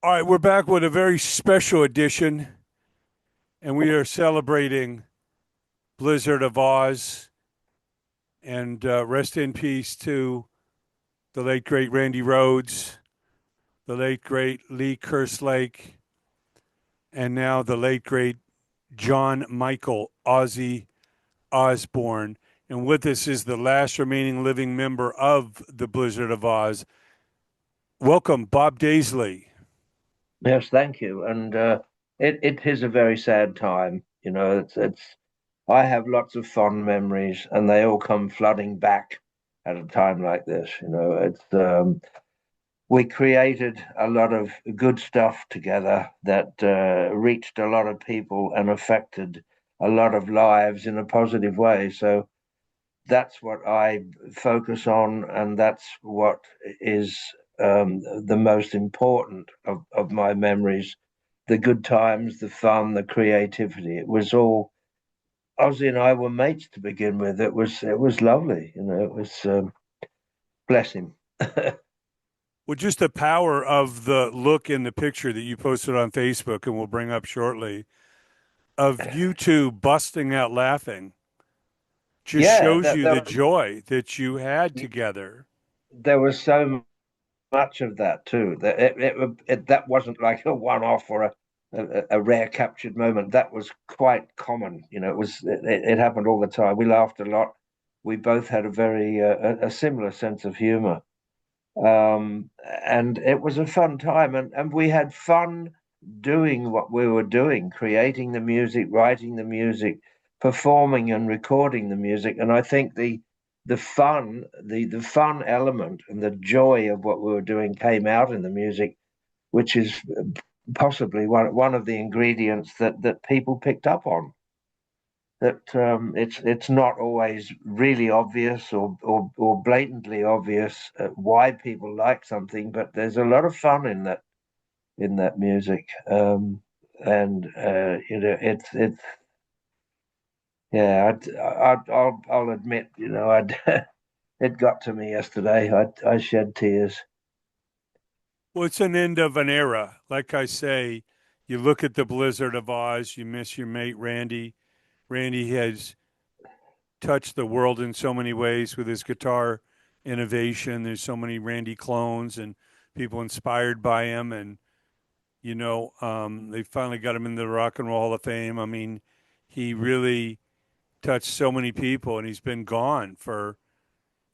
All right, we're back with a very special edition, and we are celebrating Blizzard of Oz. And rest in peace to the late great Randy Rhoads, the late great Lee Kerslake, and now the late great John Michael Ozzy Osbourne. And with us is the last remaining living member of the Blizzard of Oz. Welcome, Bob Daisley. Yes, thank you. And it is a very sad time. It's I have lots of fond memories, and they all come flooding back at a time like this. It's we created a lot of good stuff together that reached a lot of people and affected a lot of lives in a positive way. So that's what I focus on, and that's what is the most important of my memories, the good times, the fun, the creativity. It was all Ozzy and I were mates to begin with. It was lovely, It was bless him. Well, just the power of the look in the picture that you posted on Facebook, and we'll bring up shortly, of you two busting out laughing just Yeah, shows you the joy that you had together. there was so much of that too. That wasn't like a one-off or a rare captured moment. That was quite common. It happened all the time. We laughed a lot. We both had a very a similar sense of humor, and it was a fun time. And we had fun doing what we were doing, creating the music, writing the music, performing and recording the music. And I think the fun element and the joy of what we were doing came out in the music, which is possibly one of the ingredients that people picked up on. That it's not always really obvious or blatantly obvious why people like something, but there's a lot of fun in that music. And it's yeah, I'll admit, it got to me yesterday. I shed tears. Well, it's an end of an era. Like I say, you look at the Blizzard of Oz, you miss your mate Randy. Randy has touched the world in so many ways with his guitar innovation. There's so many Randy clones and people inspired by him. And, they finally got him in the Rock and Roll Hall of Fame. I mean, he really touched so many people and he's been gone for,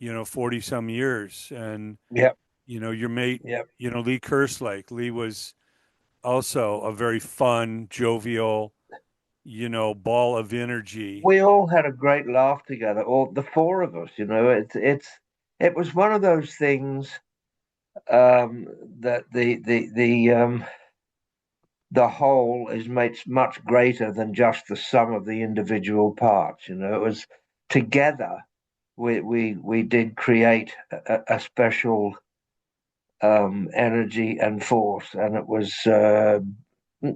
40 some years. And, Yep, your mate, yep. Lee Kerslake. Lee was also a very fun, jovial, ball of energy. We all had a great laugh together, all the four of us. It was one of those things that the whole is much greater than just the sum of the individual parts. It was together we did create a special energy and force, and it was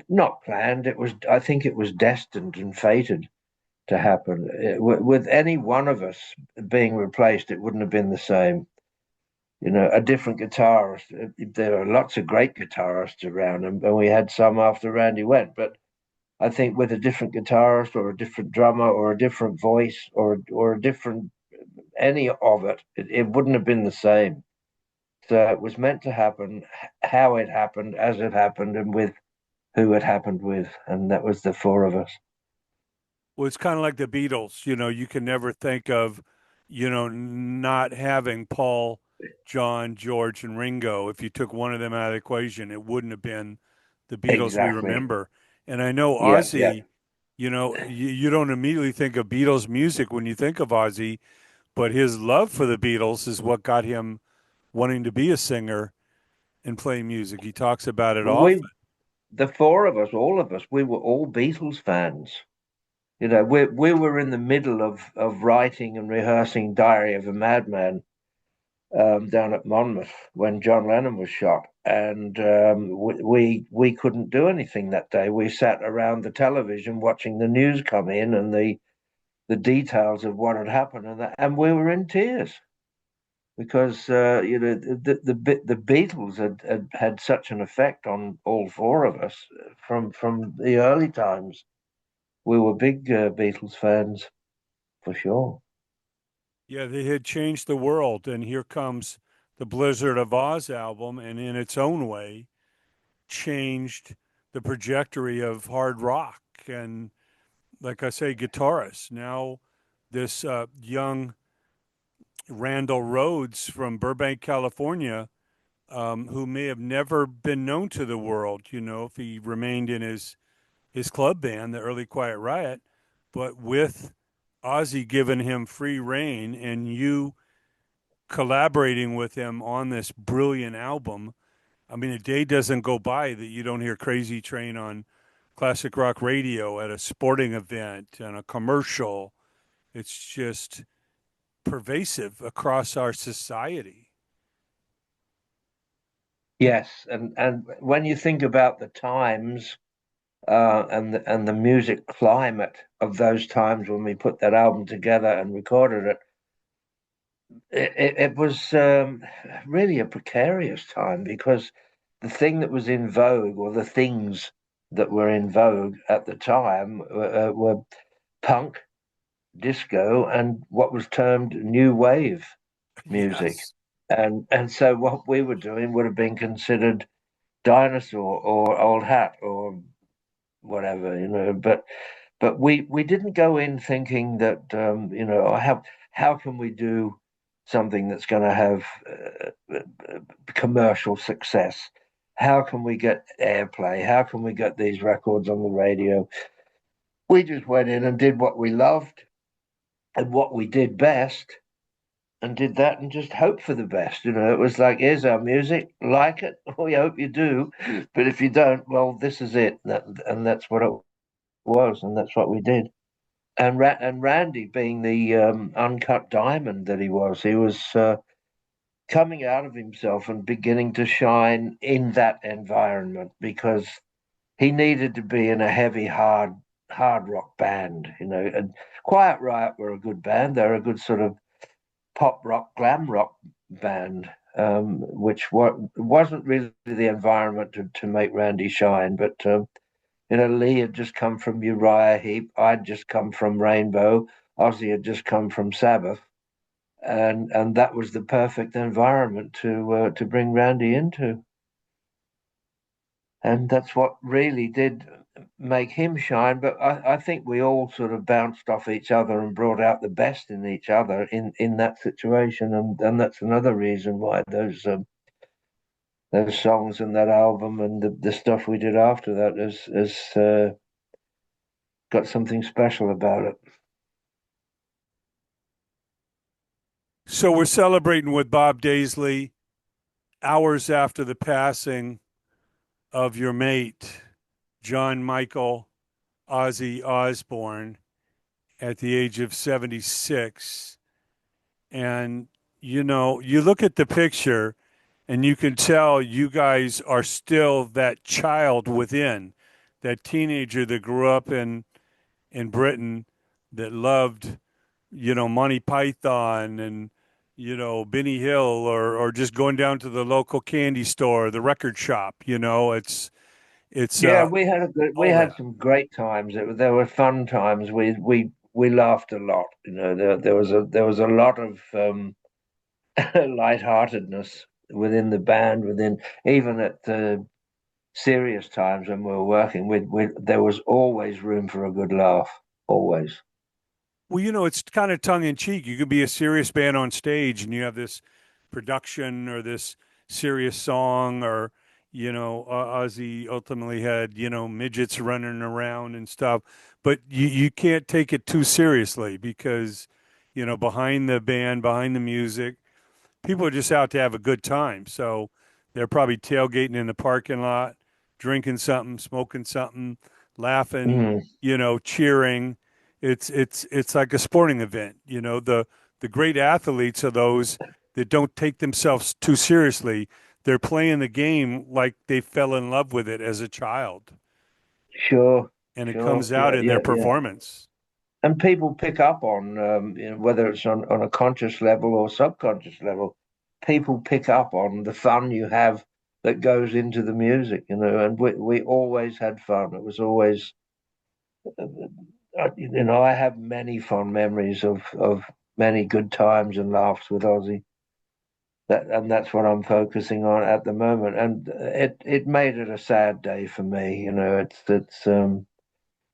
not planned. I think it was destined and fated to happen. With any one of us being replaced, it wouldn't have been the same. A different guitarist. There are lots of great guitarists around, and we had some after Randy went. But I think with a different guitarist or a different drummer or a different voice or a different any of it wouldn't have been the same. So it was meant to happen, how it happened, as it happened, and with who it happened with, and that was the four of us. Well, it's kind of like the Beatles. You can never think of, not having Paul, John, George, and Ringo. If you took one of them out of the equation, it wouldn't have been the Beatles we Exactly. remember. And I know Yeah, yeah. Ozzy, you don't immediately think of Beatles music when you think of Ozzy, but his love for the Beatles is what got him wanting to be a singer and play music. He talks about it We, often. the four of us, all of us, we were all Beatles fans. We were in the middle of writing and rehearsing Diary of a Madman down at Monmouth when John Lennon was shot, and we couldn't do anything that day. We sat around the television watching the news come in and the details of what had happened, and we were in tears. because the Beatles had such an effect on all four of us from the early times. We were big Beatles fans for sure. Yeah, they had changed the world, and here comes the Blizzard of Oz album, and in its own way, changed the trajectory of hard rock. And like I say, guitarists. Now, this young Randall Rhoads from Burbank, California, who may have never been known to the world, if he remained in his club band, the Early Quiet Riot, but with Ozzy giving him free reign and you collaborating with him on this brilliant album. I mean, a day doesn't go by that you don't hear Crazy Train on classic rock radio at a sporting event and a commercial. It's just pervasive across our society. Yes, and when you think about the times and the music climate of those times when we put that album together and recorded it, it was really a precarious time because the thing that was in vogue, or the things that were in vogue at the time, were punk, disco, and what was termed new wave music. Yes. And so what we were doing would have been considered dinosaur or old hat or whatever, but we didn't go in thinking that how can we do something that's going to have commercial success? How can we get airplay? How can we get these records on the radio? We just went in and did what we loved and what we did best, and did that and just hope for the best. It was like, here's our music, like it. We hope you do, but if you don't, well, this is it. And that's what it was, and that's what we did. And Randy, being the uncut diamond that he was coming out of himself and beginning to shine in that environment because he needed to be in a heavy, hard rock band. And Quiet Riot were a good band. They're a good sort of pop rock, glam rock band, which wasn't really the environment to make Randy shine. But Lee had just come from Uriah Heep. I'd just come from Rainbow. Ozzy had just come from Sabbath, and that was the perfect environment to bring Randy into. And that's what really did make him shine. But I think we all sort of bounced off each other and brought out the best in each other in that situation, and that's another reason why those songs and that album and the stuff we did after that has got something special about it. So we're celebrating with Bob Daisley hours after the passing of your mate, John Michael Ozzy Osbourne, at the age of 76. And, you look at the picture and you can tell you guys are still that child within, that teenager that grew up in Britain that loved, Monty Python and, Benny Hill or just going down to the local candy store, the record shop, it's Yeah, we all had that. some great times. There were fun times. We laughed a lot. There was a lot of lightheartedness within the band. Within even at the serious times when we were working, there was always room for a good laugh. Always. Well, it's kind of tongue in cheek. You could be a serious band on stage and you have this production or this serious song, or, Ozzy ultimately had, midgets running around and stuff. But you can't take it too seriously because, behind the band, behind the music, people are just out to have a good time. So they're probably tailgating in the parking lot, drinking something, smoking something, laughing, Mm, cheering. It's like a sporting event. The great athletes are those that don't take themselves too seriously. They're playing the game like they fell in love with it as a child, sure, and it sure. comes out Yeah, in their yeah, yeah. performance. And people pick up on whether it's on a conscious level or subconscious level. people pick up on the fun you have that goes into the music, and we always had fun. It was always, I have many fond memories of many good times and laughs with Ozzy. And that's what I'm focusing on at the moment. And it made it a sad day for me. It's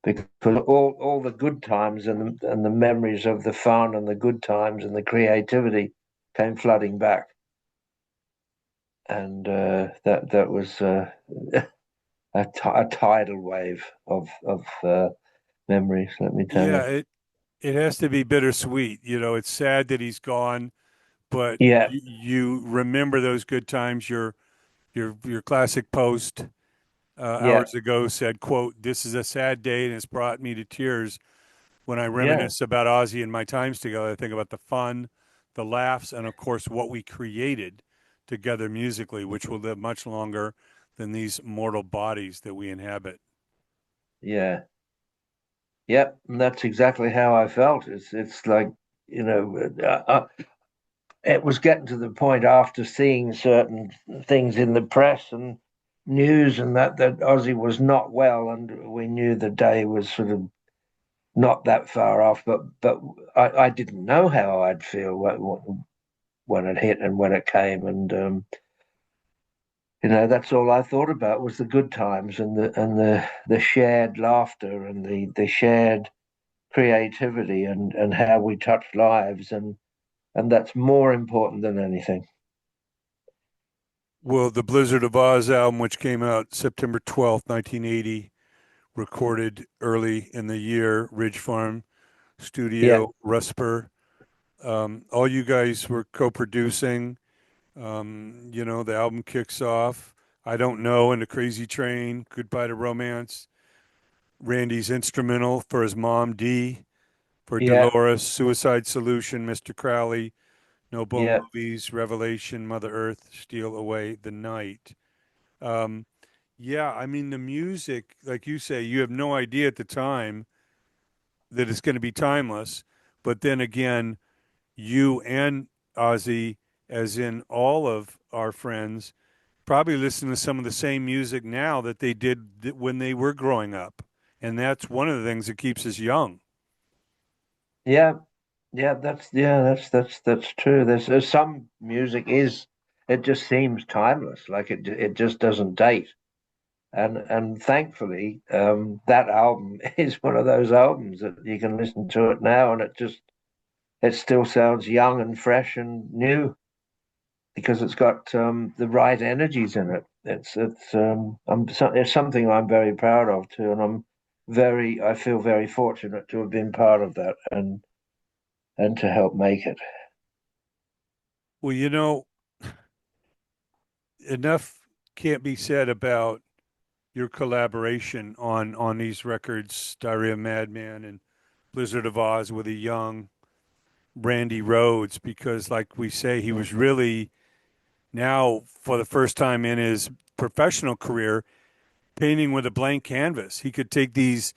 because all the good times and the memories of the fun and the good times and the creativity came flooding back, and that was a tidal wave of memories. Let me tell Yeah, you. it has to be bittersweet. It's sad that he's gone, but Yeah, you remember those good times. Your classic post yeah, hours ago said, "quote This is a sad day, and it's brought me to tears when I yeah, reminisce about Ozzy and my times together. I think about the fun, the laughs, and of course what we created together musically, which will live much longer than these mortal bodies that we inhabit." yeah. Yep, and that's exactly how I felt. It's like, you know, it was getting to the point after seeing certain things in the press and news and that Ozzy was not well, and we knew the day was sort of not that far off. But I didn't know how I'd feel when it hit and when it came, and that's all I thought about was the good times and the shared laughter and the shared creativity and how we touch lives, and that's more important than anything. Well, the Blizzard of Oz album, which came out September 12th, 1980, recorded early in the year, Ridge Farm Yeah, Studio, Rusper. All you guys were co-producing. The album kicks off. I Don't Know and The Crazy Train, Goodbye to Romance. Randy's instrumental for his mom, Dee, for yeah, Dolores, Suicide Solution, Mr. Crowley, No Bone yeah, Movies, Revelation, Mother Earth, Steal Away the Night. Um, yeah, I mean, the music, like you say, you have no idea at the time that it's going to be timeless. But then again, you and Ozzy, as in all of our friends, probably listen to some of the same music now that they did when they were growing up. And that's one of the things that keeps us young. yeah, that's true. There's some music is it just seems timeless, like it just doesn't date. And thankfully, that album is one of those albums that you can listen to it now, and it still sounds young and fresh and new because it's got the right energies in it. It's something I'm very proud of too, and I feel very fortunate to have been part of that and to help make it. Well, enough can't be said about your collaboration on these records, Diary of Madman and Blizzard of Oz, with a young Randy Rhoads, because, like we say, he was really now, for the first time in his professional career, painting with a blank canvas. He could take these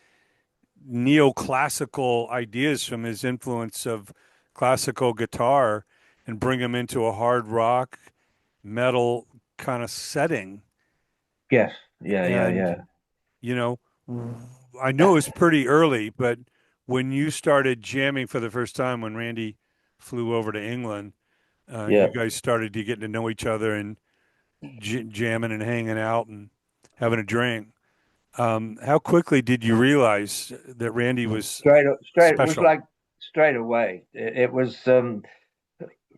neoclassical ideas from his influence of classical guitar and bring them into a hard rock metal kind of setting. Yes, yeah, yeah, And, yeah, you know, I know it's pretty early, but when you started jamming for the first time, when Randy flew over to England, you yeah. guys started to get to know each other and jamming and hanging out and having a drink. How quickly did you realize that Randy was Straight. It was special? like straight away. It was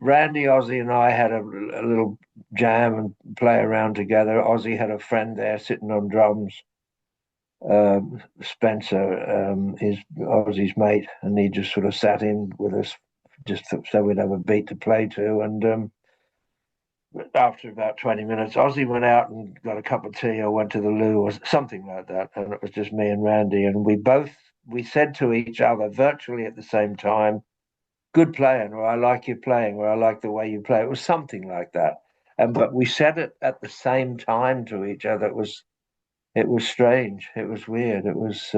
Randy, Ozzy, and I had a little jam and play around together. Ozzy had a friend there sitting on drums. Spencer is Ozzy's mate, and he just sort of sat in with us just so we'd have a beat to play to. And after about 20 minutes, Ozzy went out and got a cup of tea or went to the loo or something like that. And it was just me and Randy. And we said to each other virtually at the same time, good playing, or I like you playing, or I like the way you play. It was something like that. But we said it at the same time to each other. It was strange. It was weird. It was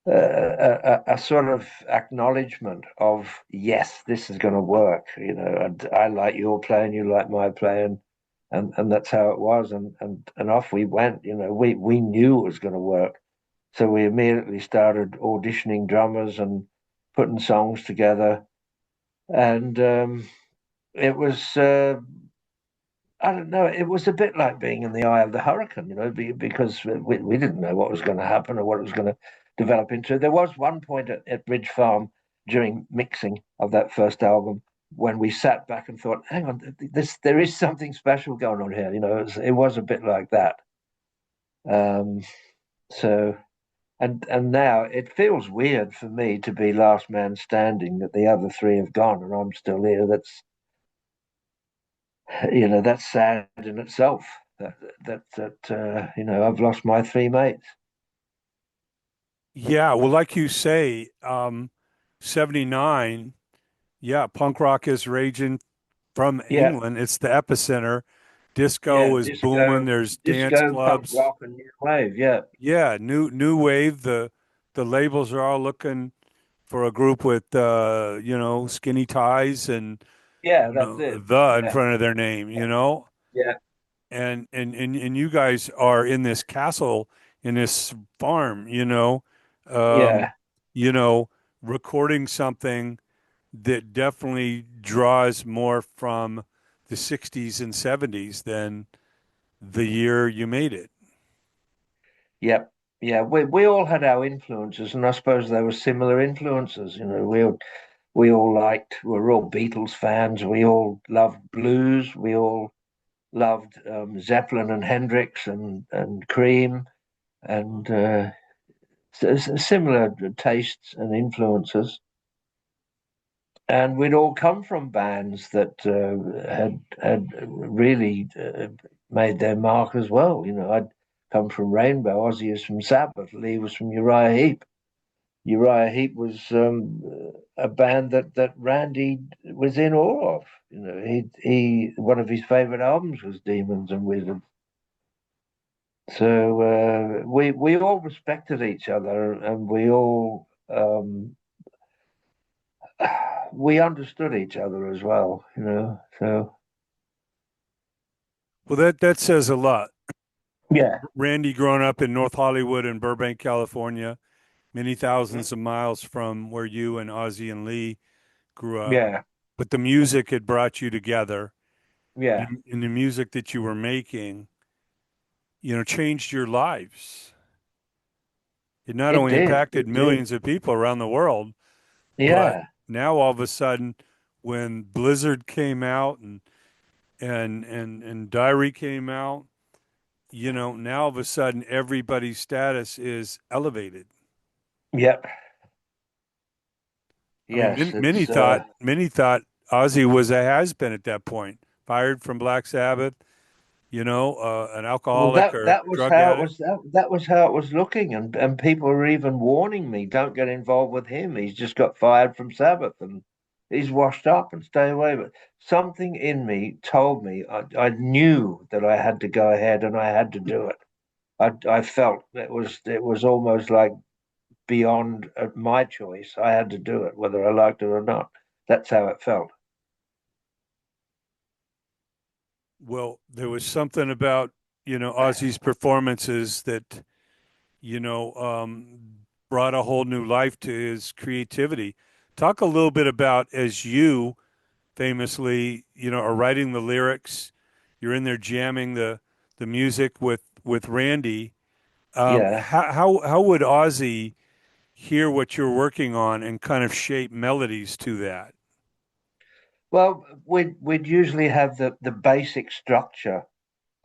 a sort of acknowledgement of yes, this is going to work. You know, I like your playing, you like my playing, and that's how it was. And off we went. You know, we knew it was going to work, so we immediately started auditioning drummers and putting songs together. And it was I don't know. It was a bit like being in the eye of the hurricane, you know, because we didn't know what was going to happen or what it was going to develop into. There was one point at Ridge Farm during mixing of that first album when we sat back and thought, "Hang on, there is something special going on here." You know, it was a bit like that. Um, so, and now it feels weird for me to be last man standing. That the other three have gone and I'm still here. That's sad in itself. I've lost my three mates. Yeah, well, like you say, 79, yeah, punk rock is raging from Yeah, England. It's the epicenter. yeah, Disco is booming. disco, There's dance disco, punk clubs. rock, and new wave. Yeah, Yeah, new wave. The labels are all looking for a group with skinny ties and yeah, that's it. the in Yeah, front of their name, yeah, and you guys are in this castle in this farm, um, yeah, you know, recording something that definitely draws more from the 60s and 70s than the year you made it. yeah, yeah. We all had our influences, and I suppose they were similar influences. You know, we all liked. We're all Beatles fans. We all loved blues. We all loved Zeppelin and Hendrix and Cream and similar tastes and influences. And we'd all come from bands that had really made their mark as well. You know, I'd come from Rainbow, Ozzy is from Sabbath, Lee was from Uriah Heep. Uriah Heep was a band that Randy was in awe of. You know, he one of his favorite albums was Demons and Wizards. So we all respected each other, and we understood each other as well. You know, so Well, that says a lot. yeah, Randy growing up in North Hollywood and Burbank, California, many thousands of miles from where you and Ozzy and Lee grew up. yeah, But the music had brought you together, yeah. and the music that you were making, changed your lives. It not It only did. impacted It did. millions of people around the world, but Yeah, now all of a sudden, when Blizzard came out and Diary came out, now all of a sudden everybody's status is elevated. yep, I mean, yes. many It's thought Ozzy was a has been at that point, fired from Black Sabbath, an well alcoholic that or that was drug how it addict. was. That was how it was looking, and people were even warning me, "Don't get involved with him. He's just got fired from Sabbath, and he's washed up, and stay away." But something in me told me I knew that I had to go ahead and I had to do it. I felt it was almost like beyond my choice. I had to do it, whether I liked it or not. That's how it felt. Well, there was something about Ozzy's performances that brought a whole new life to his creativity. Talk a little bit about as you famously, are writing the lyrics. You're in there jamming the music with Randy. Yeah. How would Ozzy hear what you're working on and kind of shape melodies to that? Well, we'd usually have the basic structure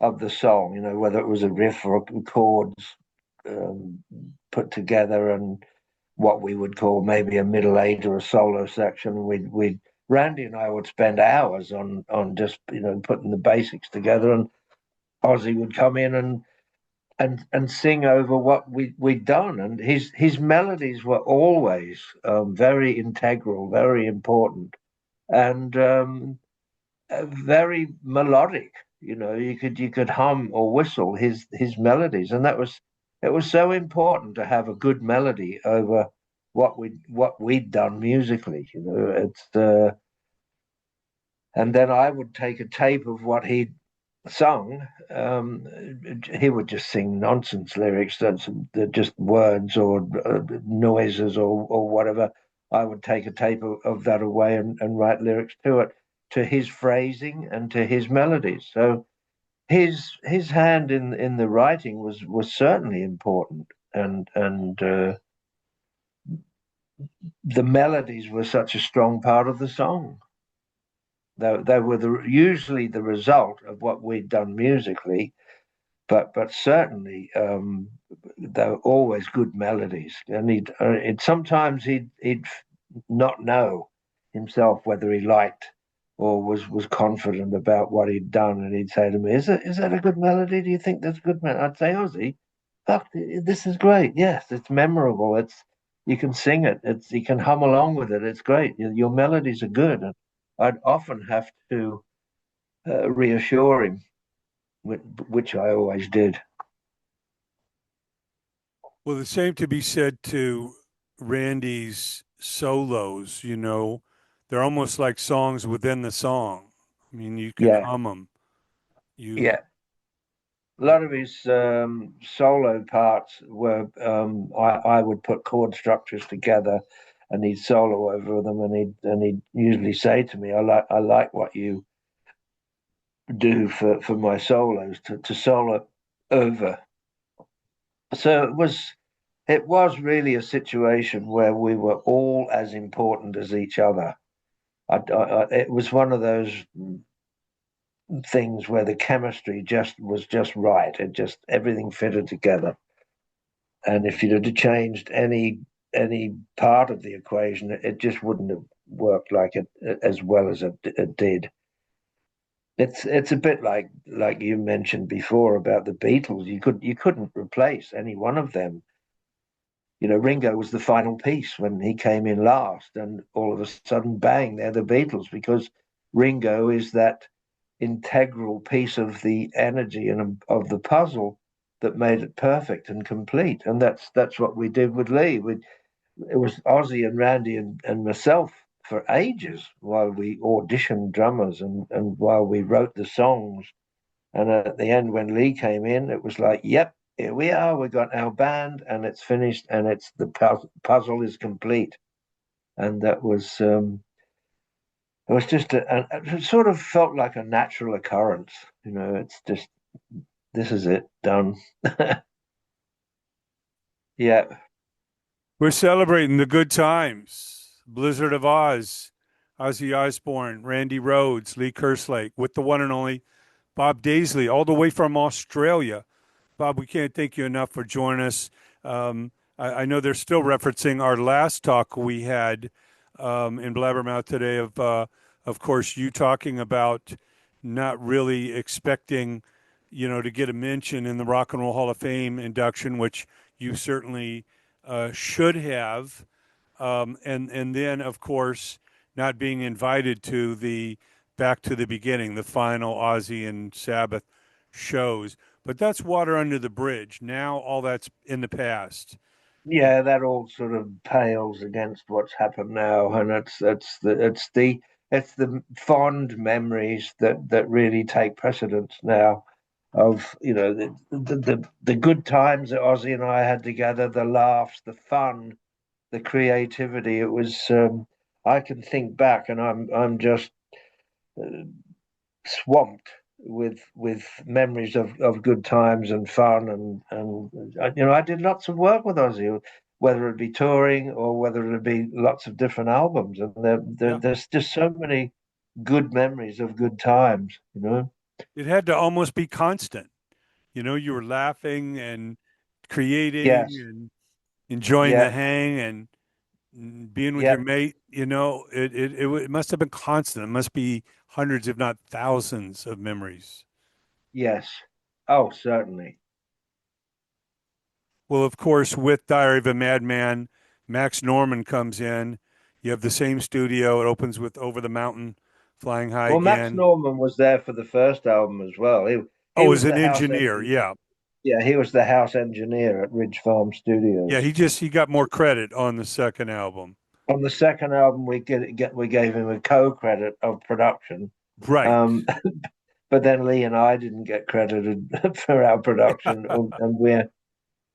of the song, you know, whether it was a riff or chords put together, and what we would call maybe a middle eight or a solo section. We'd Randy and I would spend hours on just putting the basics together, and Ozzy would come in and sing over what we'd done. And his melodies were always very integral, very important, and very melodic. You know, you could hum or whistle his melodies, and that was. it was so important to have a good melody over what we'd done musically. It's and then I would take a tape of what he'd sung. He would just sing nonsense lyrics that's just words or noises or whatever. I would take a tape of that away and write lyrics to it, to his phrasing and to his melodies. So his hand in the writing was certainly important, and the melodies were such a strong part of the song. They were usually the result of what we'd done musically, but certainly they were always good melodies. And sometimes he'd not know himself whether he liked or was confident about what he'd done, and he'd say to me, "Is that a good melody? Do you think that's a good melody?" I'd say, "Ozzy, fuck, this is great. Yes, it's memorable. You can sing it. You can hum along with it. It's great. Your melodies are good." And I'd often have to reassure him, which I always did. Well, the same to be said to Randy's solos, they're almost like songs within the song. I mean, you can Yeah, hum them. You, yeah. A lot of his solo parts were I would put chord structures together, and he'd solo over them, and he'd usually say to me, "I like what you do for my solos to solo over." So it was really a situation where we were all as important as each other. It was one of those things where the chemistry was just right. It just everything fitted together. And if you'd have changed any part of the equation, it just wouldn't have worked like it as well as it did. It's a bit like you mentioned before about the Beatles. You couldn't replace any one of them. Ringo was the final piece when he came in last, and all of a sudden, bang, they're the Beatles, because Ringo is that integral piece of the energy and of the puzzle that made it perfect and complete. And that's what we did with Lee. It was Ozzy and Randy and myself for ages while we auditioned drummers and while we wrote the songs. And at the end, when Lee came in, it was like, yep, here we are. We got our band, and it's finished, and it's the puzzle is complete. And that was it was just it sort of felt like a natural occurrence. It's just this is it done. Yeah, we're celebrating the good times. Blizzard of Oz, Ozzy Osbourne, Randy Rhoads, Lee Kerslake, with the one and only Bob Daisley, all the way from Australia. Bob, we can't thank you enough for joining us. I know they're still referencing our last talk we had in Blabbermouth today of course, you talking about not really expecting, to get a mention in the Rock and Roll Hall of Fame induction, which you certainly should have. And then, of course, not being invited to the Back to the Beginning, the final Ozzy and Sabbath shows. But that's water under the bridge. Now all that's in the past. yeah, that all sort of pales against what's happened now, and it's the fond memories that really take precedence now of the good times that Ozzy and I had together, the laughs, the fun, the creativity. It was I can think back, and I'm just uh, swamped with memories of good times and fun, and I did lots of work with Ozzy, whether it be touring or whether it be lots of different albums, and Yeah. there's just so many good memories of good times. It had to almost be constant. You were laughing and creating Yes, and enjoying the yeah, hang and being with your yeah, mate. It must have been constant. It must be hundreds, if not thousands, of memories. yes. Oh, certainly. Well, of course, with Diary of a Madman, Max Norman comes in. You have the same studio. It opens with Over the Mountain, Flying High Well, Max Again. Norman was there for the first album as well. He Oh, was as an the house engineer, engineer. yeah. Yeah, he was the house engineer at Ridge Farm Yeah, Studios. he got more credit on the second album. On the second album, we gave him a co-credit of production. Right. But then Lee and I didn't get credited for our production, and we're.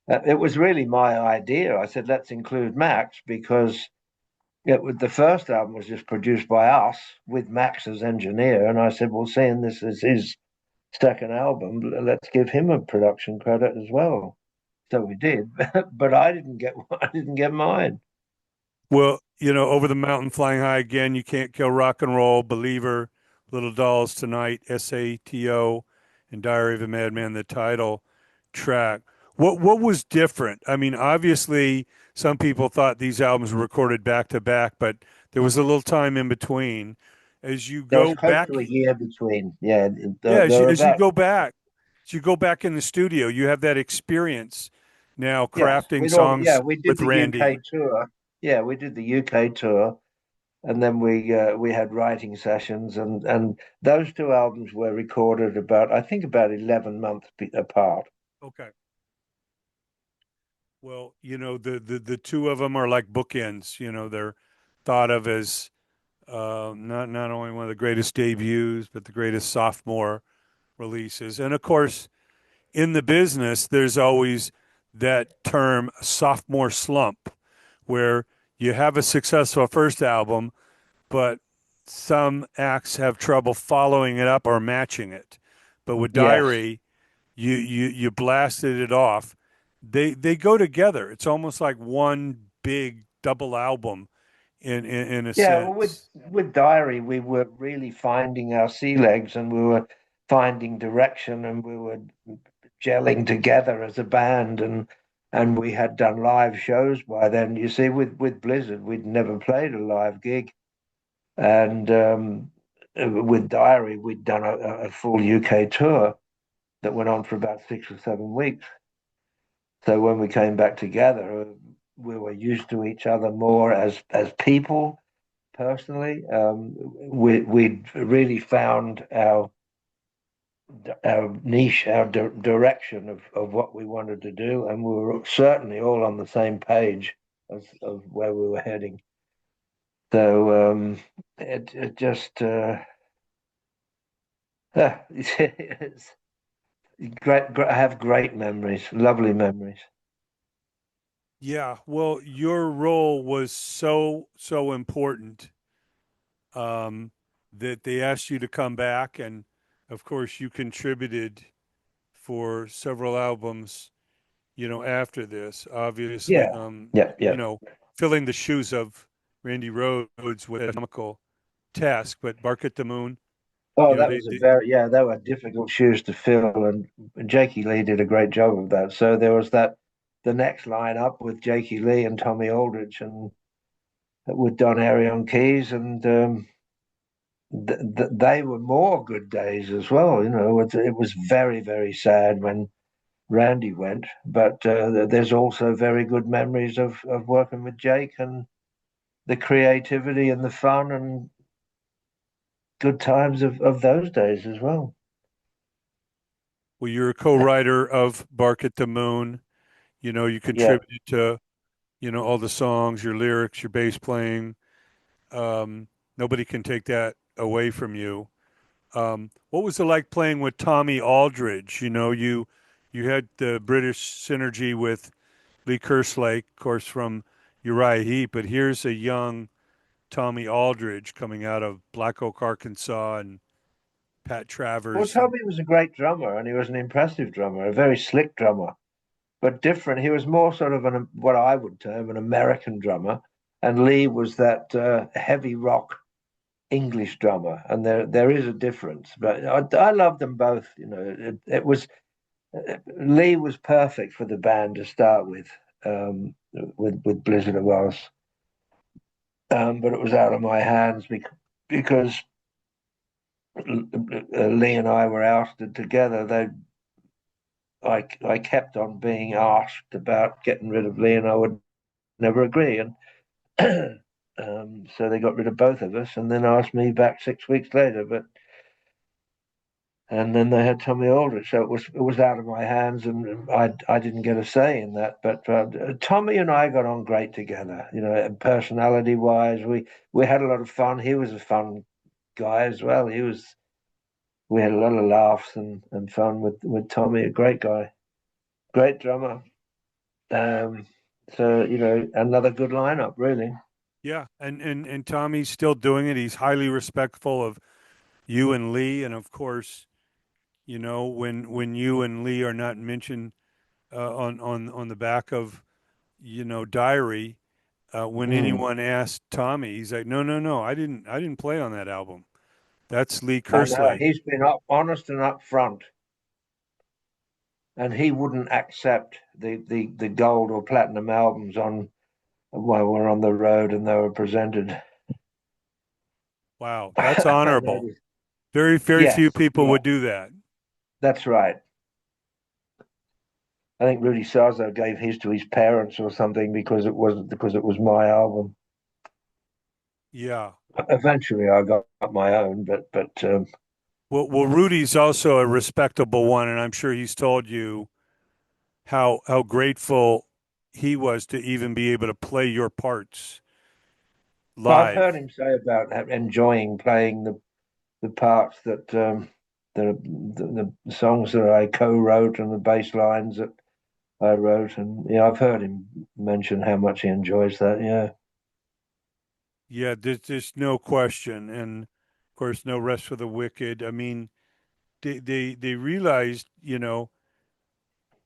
It was really my idea. I said, let's include Max because the first album was just produced by us with Max as engineer. And I said, well, seeing this is his second album, let's give him a production credit as well. So we did, but I didn't get mine. Well, Over the Mountain, Flying High Again, You Can't Kill Rock and Roll, Believer, Little Dolls Tonight, SATO, and Diary of a Madman, the title track. What was different? I mean, obviously, some people thought these albums were recorded back to back, but there was a little time in between. As you There was go close back, to a year between. Yeah, yeah, there were as you about. go back in the studio, you have that experience now Yes, crafting songs we did with the UK Randy. tour. Yeah, we did the UK tour, and then we had writing sessions, and those two albums were recorded about I think about 11 months apart. Okay. Well, the two of them are like bookends. They're thought of as not only one of the greatest debuts, but the greatest sophomore releases. And of course, in the business, there's always that term sophomore slump, where you have a successful first album, but some acts have trouble following it up or matching it. But with Yes, Diary, you blasted it off. They go together. It's almost like one big double album in a yeah. Well, sense. with Diary, we were really finding our sea legs, and we were finding direction, and we were gelling together as a band, and we had done live shows by then. You see, with Blizzard, we'd never played a live gig, and with Diary, we'd done a full UK tour that went on for about 6 or 7 weeks. So when we came back together, we were used to each other more as people personally. We'd really found our niche, our direction of what we wanted to do, and we were certainly all on the same page of where we were heading. So it just it's great. I have great memories, lovely memories. Yeah, well, your role was so important um, that they asked you to come back, and of course, you contributed for several albums. After this, obviously, Yeah, yeah, yeah. filling the shoes of Randy Rhoads with a comical task, but Bark at the Moon, Oh, that was a they very yeah. They were difficult shoes to fill, and Jakey Lee did a great job of that. So there was the next lineup with Jakey Lee and Tommy Aldridge, and with Don Airy on keys, and they were more good days as well. It was very very sad when Randy went, but there's also very good memories of working with Jake and the creativity and the fun and good times of those days as well. well, you're a co-writer of Bark at the Moon. You Yeah. contributed to all the songs, your lyrics, your bass playing. Nobody can take that away from you. What was it like playing with Tommy Aldridge? You had the British synergy with Lee Kerslake, of course, from Uriah Heep, but here's a young Tommy Aldridge coming out of Black Oak, Arkansas, and Pat Well, Travers. Tommy was a great drummer, and he was an impressive drummer, a very slick drummer, but different. He was more sort of what I would term an American drummer, and Lee was that heavy rock English drummer, and there is a difference. But I love them both. It was Lee was perfect for the band to start with Blizzard of Oz, but it was out of my hands because Lee and I were ousted together. I kept on being asked about getting rid of Lee, and I would never agree. And so they got rid of both of us, and then asked me back 6 weeks later. But and then they had Tommy Aldridge. So it was out of my hands, and I didn't get a say in that. But Tommy and I got on great together. Personality wise, we had a lot of fun. He was a fun guy as well. We had a lot of laughs and fun with Tommy, a great guy, great drummer. Um, so another good lineup, really. Yeah, and Tommy's still doing it. He's highly respectful of you and Lee, and of course, when you and Lee are not mentioned on the back of Diary, when Mm. anyone asked Tommy, he's like, no, no, no, I didn't play on that album. That's Lee I know Kerslake. he's been honest and upfront, and he wouldn't accept the gold or platinum albums on while we're on the road and they were presented. Wow, that's I honorable. noticed. Very, very few Yes, people yeah, would do that. that's right. I think Rudy Sarzo gave his to his parents or something because it was my album. Yeah. Eventually, I got my own, but Well, Rudy's also a respectable one, and I'm sure he's told you how grateful he was to even be able to play your parts I've heard live. him say about enjoying playing the parts that the songs that I co-wrote and the bass lines that I wrote, and yeah, I've heard him mention how much he enjoys that. Yeah, Yeah, there's no question, and of course, no rest for the wicked. I mean, they realized, no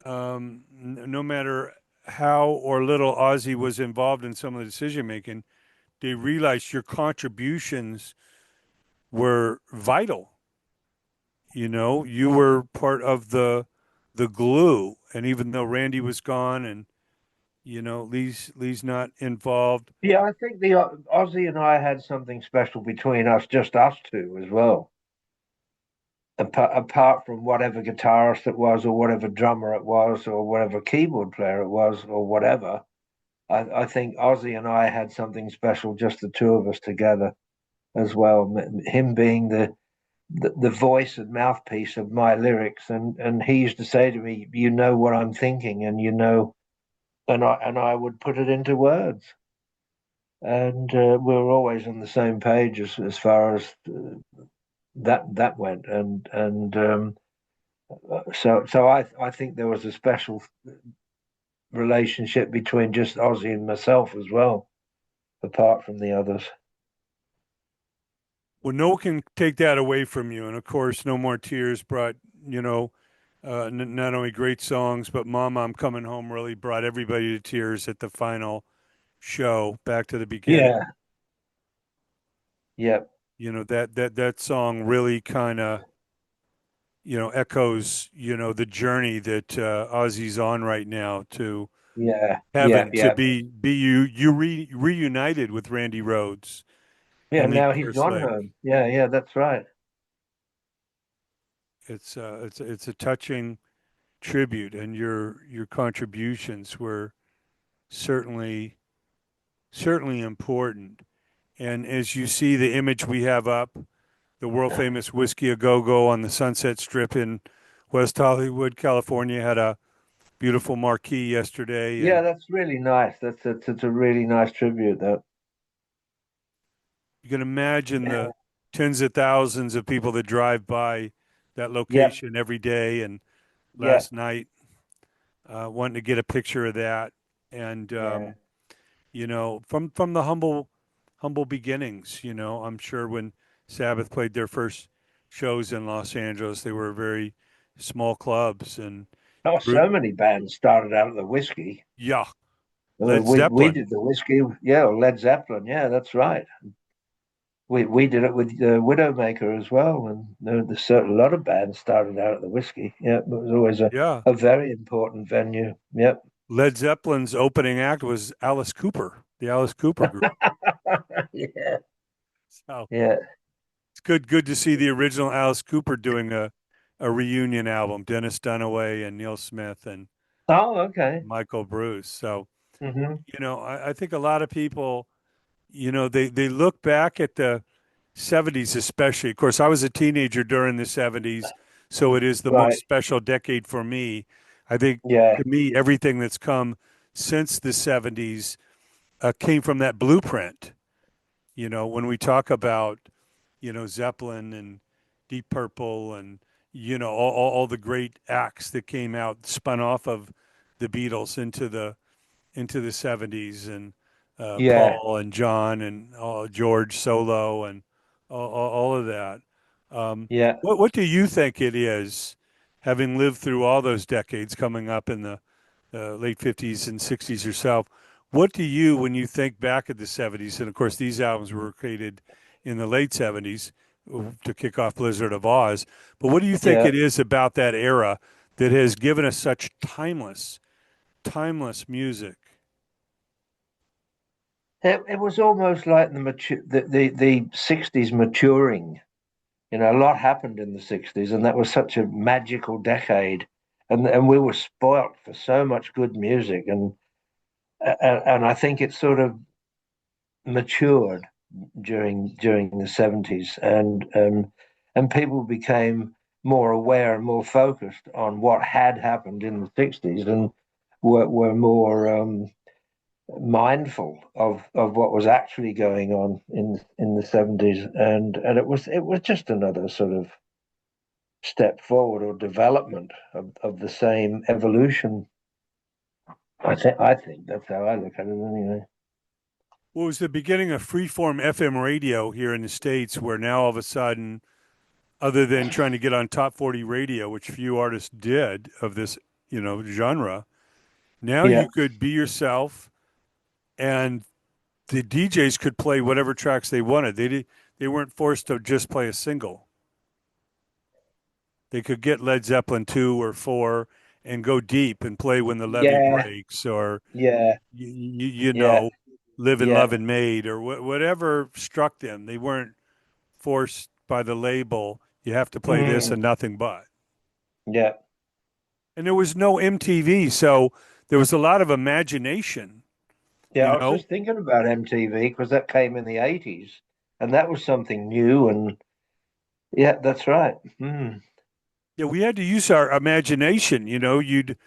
matter how or little Ozzy was involved in some of the decision making, they realized your contributions were vital. You were part of the glue, and even though Randy was gone and Lee's not involved. yeah. I think the Ozzy and I had something special between us, just us two as well. Apart from whatever guitarist it was, or whatever drummer it was, or whatever keyboard player it was, or whatever, I think Ozzy and I had something special, just the two of us together as well. Him being the voice and mouthpiece of my lyrics, and he used to say to me, "You know what I'm thinking, and and I would put it into words." And we were always on the same page as far as that went, and so I think there was a special relationship between just Ozzy and myself as well, apart from the others. Well, no one can take that away from you, and of course, No More Tears brought you know not only great songs, but Mama, I'm Coming Home really brought everybody to tears at the final show. Back to the beginning. Yeah, yeah, That song really kind of echoes the journey that Ozzy's on right now to yeah, yeah, heaven, to yeah, be reunited with Randy Rhoads yeah. and Lee Now he's gone Kerslake. home. Yeah, yeah, that's right. It's a touching tribute, and your contributions were certainly certainly important. And as you see the image we have up, the world famous Whiskey a Go Go on the Sunset Strip in West Hollywood, California, had a beautiful marquee yesterday, Yeah, and that's really nice. That's a really nice tribute. That. you can imagine the tens of thousands of people that drive by that Yep. location every day. And Yeah. last night, wanting to get a picture of that, and Yeah. from the humble beginnings. I'm sure when Sabbath played their first shows in Los Angeles, they were very small clubs, and Oh, grew. so many bands started out of the whiskey. Yeah, Led We Zeppelin. did the whiskey. Yeah, Led Zeppelin. Yeah, that's right. We did it with Widowmaker as well, and there's certain a lot of bands started out at the whiskey. Yeah, it was always Yeah, a very important venue. Yep. Led Zeppelin's opening act was Alice Cooper, the Alice Cooper group. Yeah. So Yeah. it's good to see the original Alice Cooper doing a reunion album. Dennis Dunaway and Neil Smith and Oh, okay. Michael Bruce. So Hmm. I think a lot of people, they look back at the '70s, especially. Of course, I was a teenager during the '70s. So it is the most Right. special decade for me. I think Yeah. to me, everything that's come since the 70s came from that blueprint. You know, when we talk about, Zeppelin and Deep Purple and, all the great acts that came out, spun off of the Beatles into the 70s, and Yeah. Paul and John and George solo and all of that. Yeah. What do you think it is, having lived through all those decades coming up in the late 50s and 60s yourself? What do you, when you think back at the 70s, and of course these albums were created in the late 70s to kick off Blizzard of Oz, but what do you think Yeah. it is about that era that has given us such timeless music? It was almost like the 60s maturing. You know, a lot happened in the 60s, and that was such a magical decade. And we were spoilt for so much good music. And I think it sort of matured during the 70s, and people became more aware and more focused on what had happened in the 60s, and were more mindful of what was actually going on in the 70s, and it was just another sort of step forward or development of the same evolution. I think that's how I look at it anyway. Well, it was the beginning of freeform FM radio here in the States, where now all of a sudden, other than trying to get on top 40 radio, which few artists did of this, genre, now Yeah. you could be yourself, and the DJs could play whatever tracks they wanted. They weren't forced to just play a single. They could get Led Zeppelin 2 or 4 and go deep and play When the Levee Yeah. Breaks, or Yeah. you, you Yeah. know, Live and Yeah. Love and Made, or whatever struck them. They weren't forced by the label, you have to play this Mm. and nothing but. Yeah. And there was no MTV, so there was a lot of imagination, Yeah, you I was know? just thinking about MTV because that came in the 80s, and that was something new. And yeah, that's right. Mm. Yeah, we had to use our imagination, you'd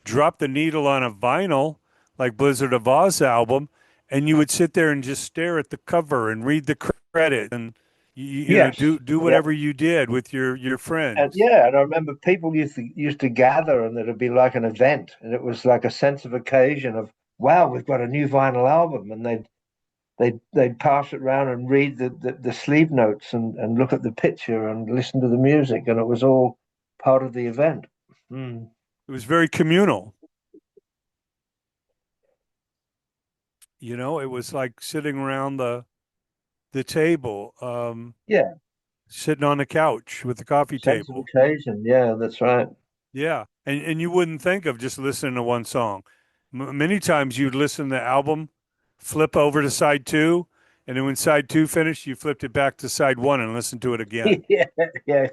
drop the needle on a vinyl like Blizzard of Oz album, and you would sit there and just stare at the cover and read the credit, and Yes. do Yeah. whatever you did with your And friends. yeah, and I remember people used to gather, and it'd be like an event, and it was like a sense of occasion of wow, we've got a new vinyl album, and they'd pass it around and read the sleeve notes, and look at the picture and listen to the music, and it was all part of the event. Mm. It was very communal. It was like sitting around the table, Yeah, sitting on the couch with the coffee sense of table. occasion. Yeah, that's right. Yeah, and you wouldn't think of just listening to one song. Many times you'd listen to the album, flip over to side two, and then when side two finished, you flipped it back to side one and listened to it again. Yeah, yeah.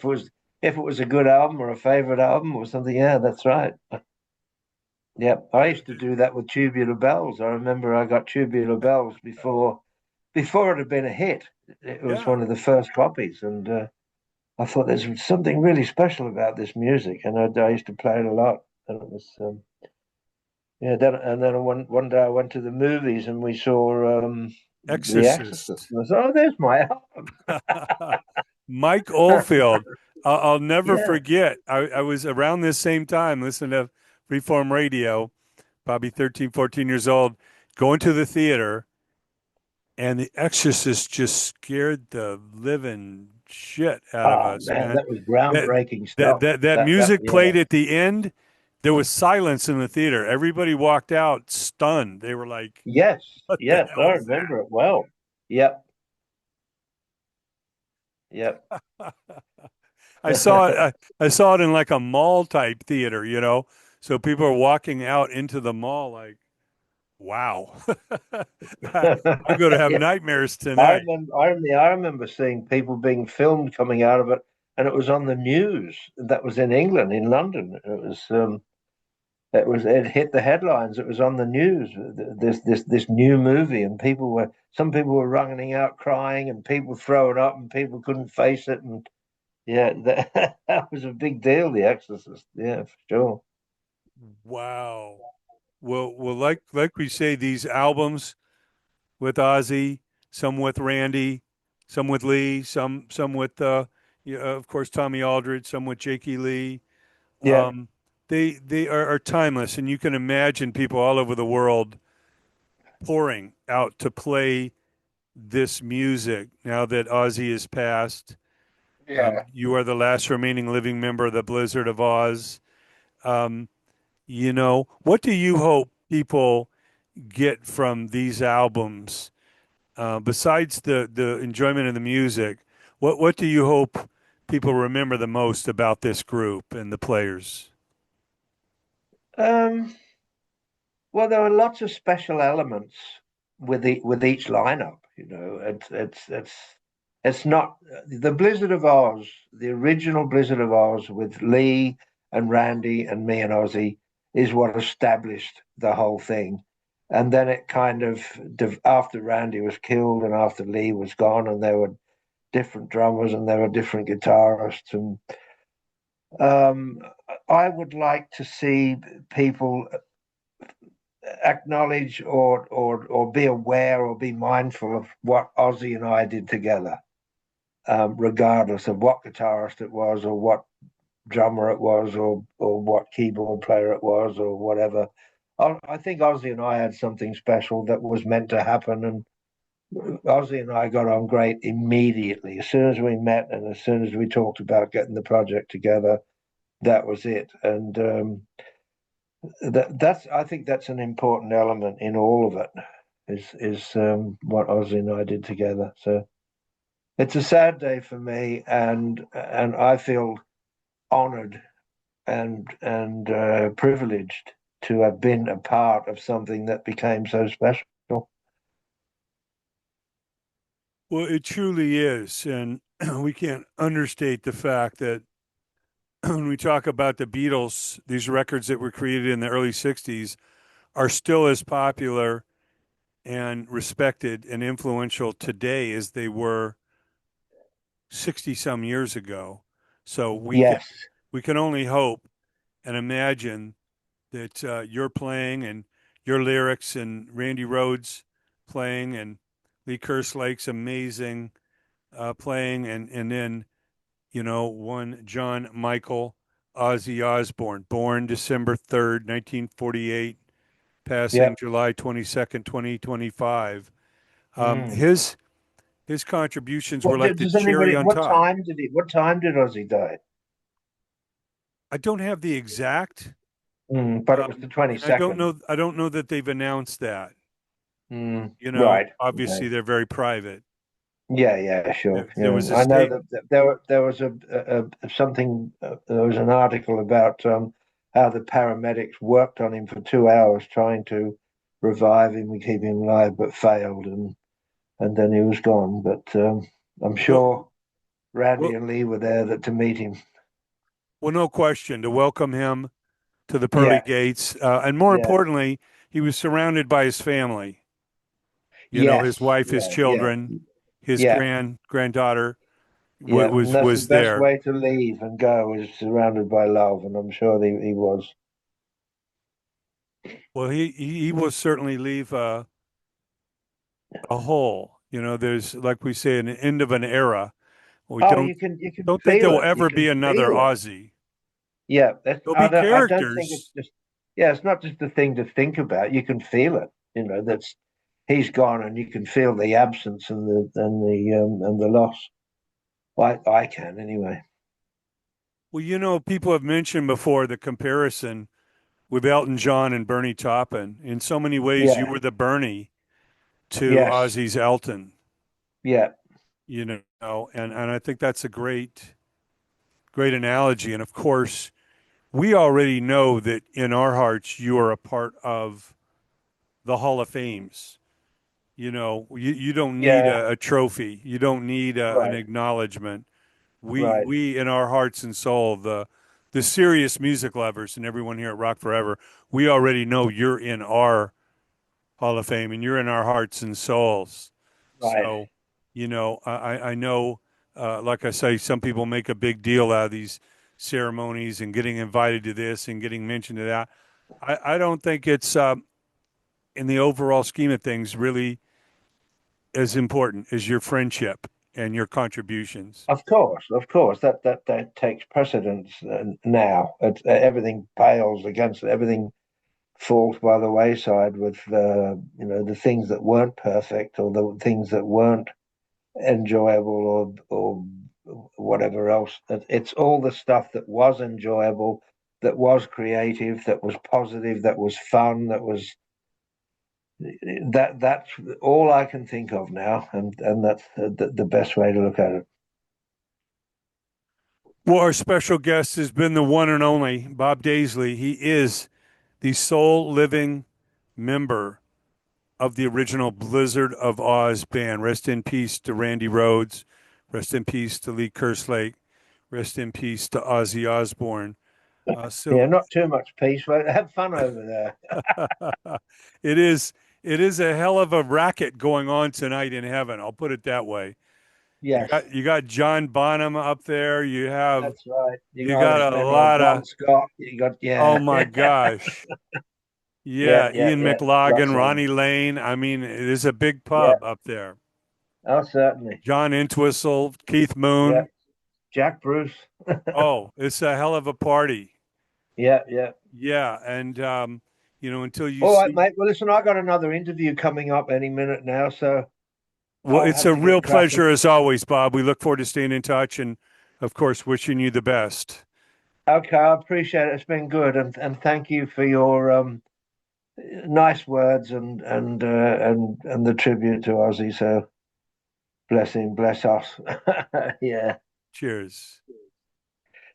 If it was a good album or a favorite album or something, yeah, that's right. Yeah, I used to do that with Tubular Bells. I remember I got Tubular Bells before it had been a hit. It was Yeah, one of the first copies, and I thought there's something really special about this music, and I used to play it a lot. And it was yeah. Then one day I went to the movies and we saw The Exorcist. Exorcist. And I said, "Oh, there's my album." Mike Oldfield. I'll never Yeah. forget. I was around this same time listening to Freeform Radio, probably 13, 14 years old, going to the theater, and The Exorcist just scared the living shit out of Oh us, man, man. that was That groundbreaking that stuff. that, that That music yeah. played at the end. There was silence in the theater. Everybody walked out stunned. They were like, Yes, "What the yes, I hell is remember it well. Yep, yep. that?" I saw it. I saw it in like a mall type theater, So people are walking out into the mall like, "Wow, I'm going to have Yeah, nightmares I tonight." remember. I remember seeing people being filmed coming out of it, and it was on the news. That was in England, in London. It hit the headlines. It was on the news. This new movie, and some people were running out crying, and people throwing up, and people couldn't face it, and Yeah, that, that was a big deal, The Exorcist. Yeah, for sure. Wow. Well, like we say, these albums with Ozzy, some with Randy, some with Lee, some with yeah, of course Tommy Aldridge, some with Jakey Lee. Yeah, Um, they are timeless, and you can imagine people all over the world pouring out to play this music now that Ozzy has passed. yeah. You are the last remaining living member of the Blizzard of Oz. Um, what do you hope people get from these albums besides the enjoyment of the music? What do you hope people remember the most about this group and the players? Um, well, there are lots of special elements with each lineup. You know, it's not the Blizzard of Oz, the original Blizzard of Oz with Lee and Randy and me and Ozzy is what established the whole thing. And then it kind of after Randy was killed and after Lee was gone, and there were different drummers and there were different guitarists, and um, I would like to see people acknowledge or be aware or be mindful of what Ozzy and I did together, regardless of what guitarist it was or what drummer it was or what keyboard player it was or whatever. I think Ozzy and I had something special that was meant to happen, and Ozzy and I got on great immediately. As soon as we met and as soon as we talked about getting the project together, that was it. And that's I think that's an important element in all of it is what Ozzy and I did together. So it's a sad day for me, and I feel honoured and privileged to have been a part of something that became so special. Well, it truly is, and we can't understate the fact that when we talk about the Beatles, these records that were created in the early '60s are still as popular and respected and influential today as they were 60 some years ago. So Yes, we can only hope and imagine that your playing and your lyrics and Randy Rhoads playing and Lee Kerslake's amazing playing and then one John Michael Ozzy Osbourne, born December 3rd, 1948, passing yep. July 22nd, 2025. Mm. His contributions were like the Does cherry anybody? on top. What time did Ozzy die? I don't have the exact, But it was the twenty and I don't second. know. I don't know that they've announced that. Right. Obviously Okay. they're very private. Yeah, yeah, sure. There Yeah, was a I know state. that there was a something. There was an article about how the paramedics worked on him for 2 hours trying to revive him and keep him alive, but failed, and then he was gone. But I'm Well, sure Randy well, and Lee were there to meet him. well, no question to welcome him to the pearly Yeah, gates, and more yeah, importantly, he was surrounded by his family. yes, His wife, his yeah, yeah, children, his yeah, granddaughter yeah. And that's the was best there. way to leave and go is surrounded by love, and I'm sure he was. Well, he will certainly leave a hole. There's like we say an end of an era. We Oh, don't you can don't think there feel will it. You ever can be another feel it. Aussie. Yeah, There'll be I don't think it's characters. just. Yeah, it's not just a thing to think about. You can feel it. That's he's gone, and you can feel the absence and the loss. I can anyway. Well, people have mentioned before the comparison with Elton John and Bernie Taupin. In so many ways, you Yeah. were the Bernie to Yes. Ozzy's Elton. Yeah. And I think that's a great analogy. And of course, we already know that in our hearts, you are a part of the Hall of Fames. You don't need Yeah. a trophy. You don't need an Right. acknowledgement. We Right. we in our hearts and soul, the serious music lovers and everyone here at Rock Forever, we already know you're in our Hall of Fame and you're in our hearts and souls. Right. So, I know like I say, some people make a big deal out of these ceremonies and getting invited to this and getting mentioned to that. I don't think it's in the overall scheme of things really as important as your friendship and your contributions. Of course, that takes precedence now. Everything pales against it. Everything falls by the wayside with the things that weren't perfect or the things that weren't enjoyable or whatever else. It's all the stuff that was enjoyable, that was creative, that was positive, that was fun, that's all I can think of now, and that's the best way to look at it. Well, our special guest has been the one and only Bob Daisley. He is the sole living member of the original Blizzard of Oz band. Rest in peace to Randy Rhoads. Rest in peace to Lee Kerslake. Rest in peace to Ozzy Osbourne. Yeah, So not too much peace, but have fun over there. it is a hell of a racket going on tonight in heaven. I'll put it that way. Yes, You got John Bonham up there. that's right. You You got got us a then old lot Bon of, Scott. You got oh yeah, my gosh. yeah, Yeah, yeah, Ian yeah. Lots McLaughlin, of them. Ronnie Lane. I mean, it is a big Yeah. pub up there. Oh, certainly. John Entwistle, Keith Yeah. Moon. Jack Bruce. Oh, it's a hell of a party. Yeah, yeah. Yeah, and until you All right, see, mate. Well, listen, I got another interview coming up any minute now, so well, I'll it's have a to get real cracking. pleasure as always, Bob. We look forward to staying in touch and, of course, wishing you the best. Okay, I appreciate it. It's been good, and thank you for your nice words and the tribute to Ozzy. So bless him, bless us. Yeah. Cheers.